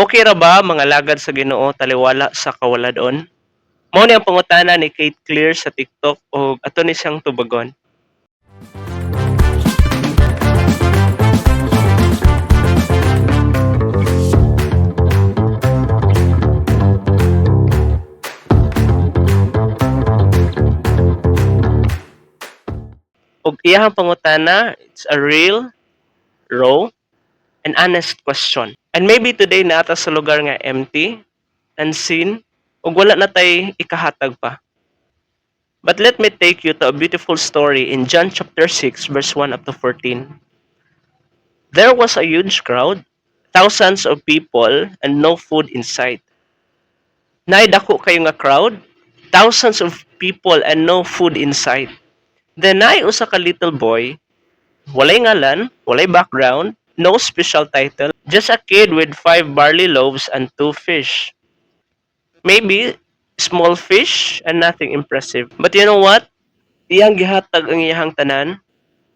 Okay ra ba mga lagad sa Ginoo taliwala sa kawaladon? Mao ni ang pangutana ni Kate Clear sa TikTok ug ato ni siyang tubagon. Ug iyahang pangutana, it's a real, raw, and honest question. And maybe today naata sa lugar nga empty, unseen, ug wala na tay ikahatag pa. But let me take you to a beautiful story in John chapter 6 verse 1 up to 14. There was a huge crowd, thousands of people and no food in sight. Naidako kayo nga crowd, thousands of people and no food in sight. Then naay usa ka little boy, walay ngalan, walay background, no special title, just a kid with 5 barley loaves and 2 fish. Maybe small fish and nothing impressive. But you know what? Iyang gihatag ang iyahang tanan,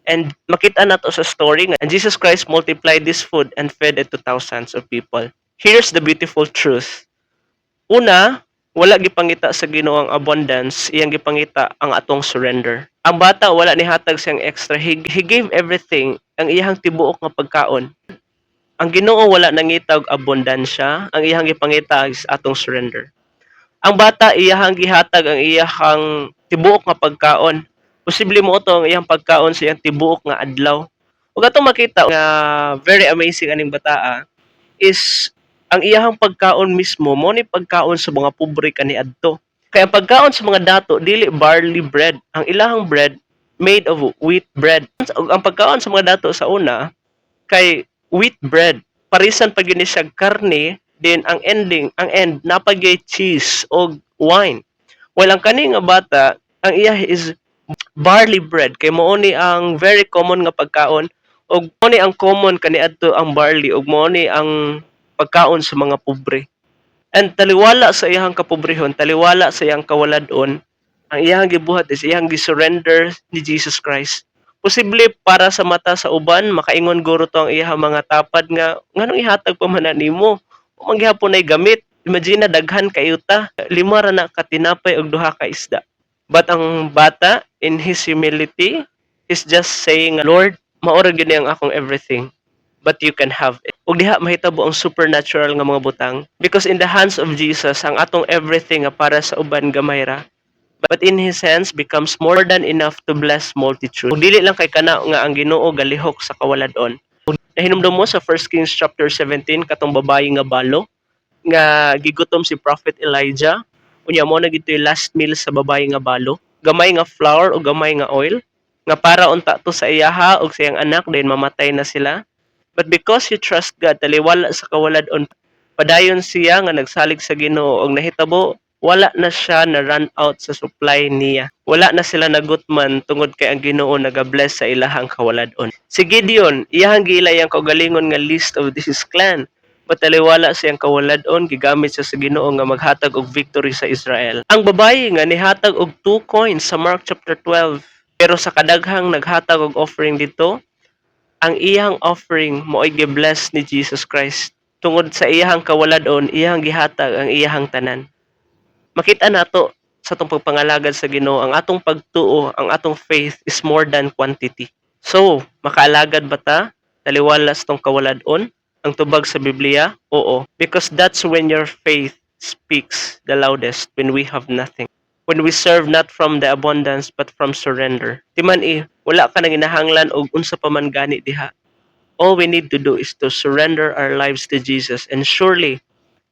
and makita nato sa story nga and Jesus Christ multiplied this food and fed it to thousands of people. Here's the beautiful truth. Una, wala gipangita sa Ginoo ang abundance, iyang gipangita ang atong surrender. Ang bata wala ni hatag siyang extra. He gave everything, ang iyang tibuok nga pagkaon. Ang Ginoo wala nangita og abundansya, ang iyang gipangita is atong surrender. Ang bata iyahang gihatag ang iyahang tibuok nga pagkaon. Posible mo ito ang iyang pagkaon sa iyang tibuok nga adlaw. Ug atong makita nga very amazing aning bata is ang iyahang pagkaon mismo mo ni pagkaon sa mga pobre kaniadto. Kaya ang pagkaon sa mga dato dili barley bread. Ang ilahang bread made of wheat bread. Ug ang pagkaon sa mga dato sa una kay wheat bread. Parisan pag yun siya karne, then ang end napagay cheese o wine. While ang kani nga bata, ang iya is barley bread kay mao ni ang very common nga pagkaon ug mao ni ang common kaniadto ang barley ug mao ni ang pagkaon sa mga pobre. And taliwala sa iyang kapobrehon, taliwala sa iyang kawaladon, ang iyang gibuhat is iyang gisurrender ni Jesus Christ. Posible para sa mata sa uban, makaingon guro to ang iyang mga tapad nga, nganong ihatag pa man nimo? Manggihapon ay gamit. Imagine na daghan kayo ta, 5 ra na katinapay og 2 ka isda. But ang bata, in his humility, is just saying, Lord, maora gyud ang akong everything, but you can have it. Ug diha mahitabo ang supernatural nga mga butang because in the hands of Jesus ang atong everything nga para sa uban gamay ra, but in his hands becomes more than enough to bless multitude. Ug dili lang kay kana nga ang Ginoo galihok sa kawaladon. Nahinumdum mo sa 1 Kings chapter 17 katong babayi nga balo nga gigutom si Prophet Elijah. Unya mo na gitoy last meal sa babayi nga balo. Gamay nga flour o gamay nga oil nga para unta to sa iyaha ug sa iyang anak then mamatay na sila. But because he trust God, taliwala sa kawaladon, padayon siya nga nagsalig sa Ginoo og nahitabo wala na siya na run out sa supply niya. Wala na sila nagutman tungod kay ang Ginoo nagabless sa ilahang kawaladon. Si Gideon, iyahang giilay ang kaugalingon nga list of this clan. Pataliwala siyang kawaladon, gigamit siya sa Ginoo nga maghatag og victory sa Israel. Ang babayi nga nihatag og 2 coins sa Mark chapter 12. Pero sa kadaghang naghatag og offering dito, ang iyang offering mo'y gibless ni Jesus Christ. Tungod sa iyang kawaladon, iyang gihatag ang iyang tanan. Makita nato sa atong pagpangalagad sa Ginoo, ang atong pagtuo, ang atong faith is more than quantity. So, makaalagad ba ta? Taliwala sa tong kawaladon? Ang tubag sa Biblia? Oo. Because that's when your faith speaks the loudest, when we have nothing. When we serve not from the abundance but from surrender. Timan wala ka nang inahanglan og unsa pa man gani diha. All we need to do is to surrender our lives to Jesus, and surely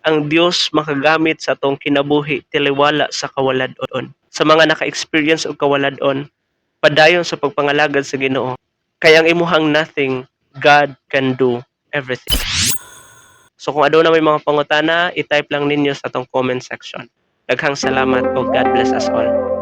ang Dios makagamit sa atong kinabuhi tiliwala sa kawaladon. Sa mga naka-experience og kawaladon, padayon sa pagpangalagad sa Ginoo. Kaya ang imuhang nothing, God can do everything. So kung aduna may mga pangutana, i-type lang ninyo sa atong comment section. Daghang salamat o God bless us all.